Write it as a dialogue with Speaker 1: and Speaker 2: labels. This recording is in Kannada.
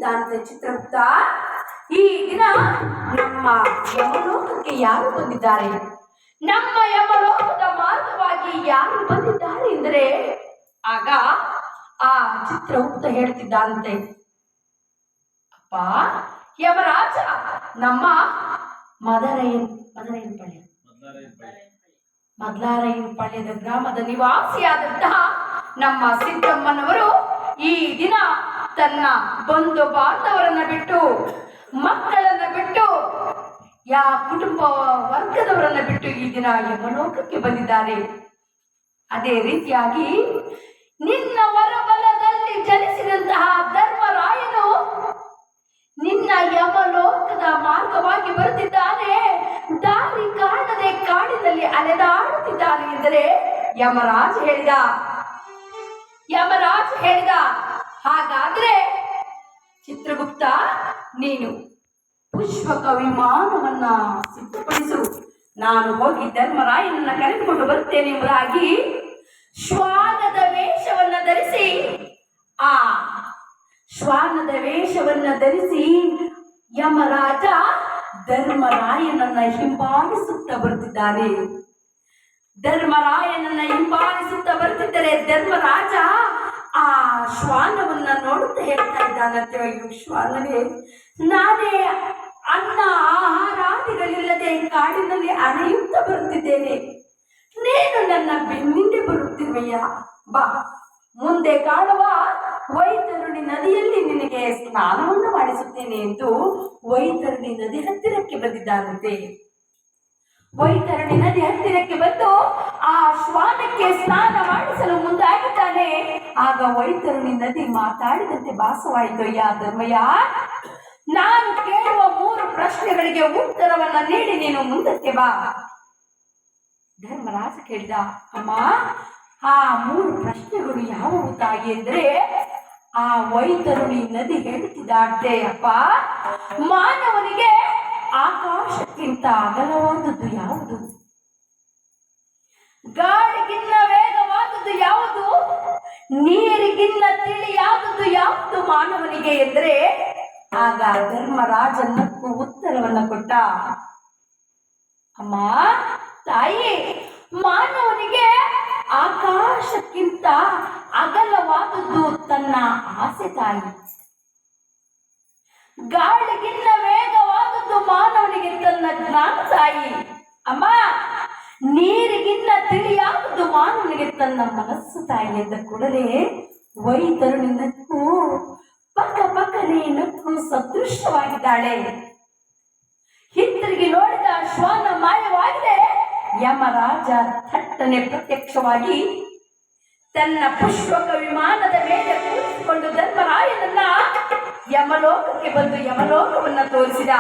Speaker 1: ಹೇಳ್ತಿದ್ದಾನಂತೆ ಚಿತ್ರಗುಪ್ತ, ಈ ದಿನ ನಮ್ಮ ಯಮಲೋಕಕ್ಕೆ ಯಾರು ಬಂದಿದ್ದಾರೆ, ನಮ್ಮ ಯಮಲೋಕದ ಮಾರ್ಗವಾಗಿ ಯಾರು ಬಂದಿದ್ದಾರೆ ಎಂದರೆ ಆಗ ಆ ಚಿತ್ರಗುಪ್ತ ಹೇಳ್ತಿದ್ದಾನಂತೆ, ಅಪ್ಪ ಯಮರಾಜ ನಮ್ಮ ಮದ್ಲಾರಯ್ಯನ ಪಾಳ್ಯದ ಗ್ರಾಮದ ನಿವಾಸಿಯಾದಂತಹ ನಮ್ಮ ಸಿದ್ದಮ್ಮನವರು ಈ ದಿನ ತನ್ನ ಬಂಧು ಬಾಂಧವರನ್ನ ಬಿಟ್ಟು, ಮಕ್ಕಳನ್ನ ಬಿಟ್ಟು, ಕುಟುಂಬ ವರ್ಗದವರನ್ನ ಬಿಟ್ಟು ಈ ದಿನ ಯಮಲೋಕಕ್ಕೆ ಬಂದಿದ್ದಾರೆ. ಅದೇ ರೀತಿಯಾಗಿ ನಿನ್ನ ವರಬಲದಲ್ಲಿ ಜನಿಸಿದಂತಹ ಧರ್ಮರಾಯನು ನಿನ್ನ ಯಮಲೋಕದ ಮಾರ್ಗವಾಗಿ ಬರುತ್ತಿದ್ದಾನೆ, ದಾರಿ ಕಾಣದೆ ಕಾಡಿನಲ್ಲಿ ಅಲೆದಾಡುತ್ತಿದ್ದಾನೆ ಎಂದರೆ ಯಮರಾಜ ಹೇಳಿದ. ಹಾಗಾದ್ರೆ ಚಿತ್ರಗುಪ್ತ, ನೀನು ಪುಷ್ಪಕ ವಿಮಾನವನ್ನ ಸಿದ್ಧಪಡಿಸು, ನಾನು ಹೋಗಿ ಧರ್ಮರಾಯನನ್ನ ಕರೆದುಕೊಂಡು ಬರುತ್ತೇನೆ ಎಂಬುದಾಗಿ ಶ್ವಾನದ ವೇಷವನ್ನ ಧರಿಸಿ ಯಮರಾಜ ಧರ್ಮರಾಯನನ್ನ ಹಿಂಬಾಲಿಸುತ್ತಾ ಬರುತ್ತಿದ್ದಾನೆ. ಬರುತ್ತಿದ್ದರೆ ಧರ್ಮರಾಜ ಆ ಶ್ವಾನವನ್ನ ನೋಡುತ್ತಾ ಹೇಳ್ತಾ ಇದ್ದಾನಂತೆ, ಶ್ವಾನವೇ, ನಾನೇ ಅನ್ನ ಆಹಾರಾದಿಗಳಿಲ್ಲದೆ ಕಾಡಿನಲ್ಲಿ ಅಲೆಯುತ್ತಾ ಬರುತ್ತಿದ್ದೇನೆ, ನೀನು ನನ್ನ ಬೆನ್ನಿಂದೆ ಬರುತ್ತಿರುವೆಯ, ಬಾ, ಮುಂದೆ ಕಾಣುವ ವೈತರಣಿ ನದಿಯಲ್ಲಿ ನಿನಗೆ ಸ್ನಾನವನ್ನು ಮಾಡಿಸುತ್ತೇನೆ ಎಂದು ವೈತರಣಿ ನದಿ ಹತ್ತಿರಕ್ಕೆ ಬಂದಿದ್ದಾನಂತೆ. ವೈತರಣಿ ನದಿ ಹತ್ತಿರಕ್ಕೆ ಬಂದು ಆ ಶ್ವಾನಕ್ಕೆ ಸ್ನಾನ ಮಾಡಿಸಲು ಮುಂದಾಗಿದ್ದಾನೆ. ಆಗ ವೈತರಣಿ ನದಿ ಮಾತಾಡಿದಂತೆ ಭಾಸವಾಯಿತು, ಧರ್ಮಯ್ಯ, ನಾನು ಕೇಳುವ 3 ಪ್ರಶ್ನೆಗಳಿಗೆ ಉತ್ತರವನ್ನ ನೀಡಿ ನೀನು ಮುಂದಕ್ಕೆ ಬಾ. ಧರ್ಮರಾಜ ಕೇಳಿದ, ಅಮ್ಮ, ಆ 3 ಪ್ರಶ್ನೆಗಳು ಯಾವುವು ತಾಯಿ ಎಂದ್ರೆ ಆ ವೈತರುಣಿ ನದಿ ಹೇಳ್ತಿದ್ದಾಳೆ, ಅಪ್ಪ, ಮಾನವನಿಗೆ ಆಕಾಶಕ್ಕಿಂತ ಅಗಲವಾದದ್ದು ಯಾವುದು, ಗಾಳಿಗಿನ್ನ ವೇಗವಾದದ್ದು ಯಾವುದು, ನೀರಿಗಿನ್ನ ತಿಳಿಯಾದದ್ದು ಯಾವುದು ಮಾನವನಿಗೆ ಎಂದ್ರೆ ಆಗ ಧರ್ಮರಾಜನಕ್ಕೂ ಉತ್ತರವನ್ನ ಕೊಟ್ಟ, ಅಮ್ಮ ತಾಯಿ, ಮಾನವನಿಗೆ ಆಕಾಶಕ್ಕಿಂತ ಅಗಲವಾದದ್ದು ತನ್ನ ಆಸೆ ತಾಯಿ, ಗಾಳಿಗಿನ್ನ ವೇಗವಾದದ್ದು ಮಾನವನಿಗೆ ತನ್ನ ಜ್ಞಾನ ತಾಯಿ, ಅಮ್ಮ, ನೀರಿಗಿನ್ನ ತಿಳಿಯಾದದ್ದು ಮಾನವನಿಗೆ ತನ್ನ ಮನಸ್ಸು ತಾಯಿ ಎಂದ ಕೂಡಲೇ ವೈತರುಣಿ ನಕ್ಕು ಪಕ್ಕನೆ ನಕ್ಕು ಸದೃಶವಾಗಿದ್ದಾಳೆ. ಹಿಂತಿರುಗಿ ನೋಡಿದ ಶ್ವಾನ ಮಾಯವಾಗಿದೆ. ಯಮರಾಜ ಥಟ್ಟನೆ ಪ್ರತ್ಯಕ್ಷವಾಗಿ ತನ್ನ ಪುಷ್ಪಕ ವಿಮಾನದ ಮೇಲೆ ಕೂರಿಸಿಕೊಂಡು ಧರ್ಮರಾಯನನ್ನ ಯಮಲೋಕಕ್ಕೆ ಬಂದು ಯಮಲೋಕವನ್ನ ತೋರಿಸಿದ.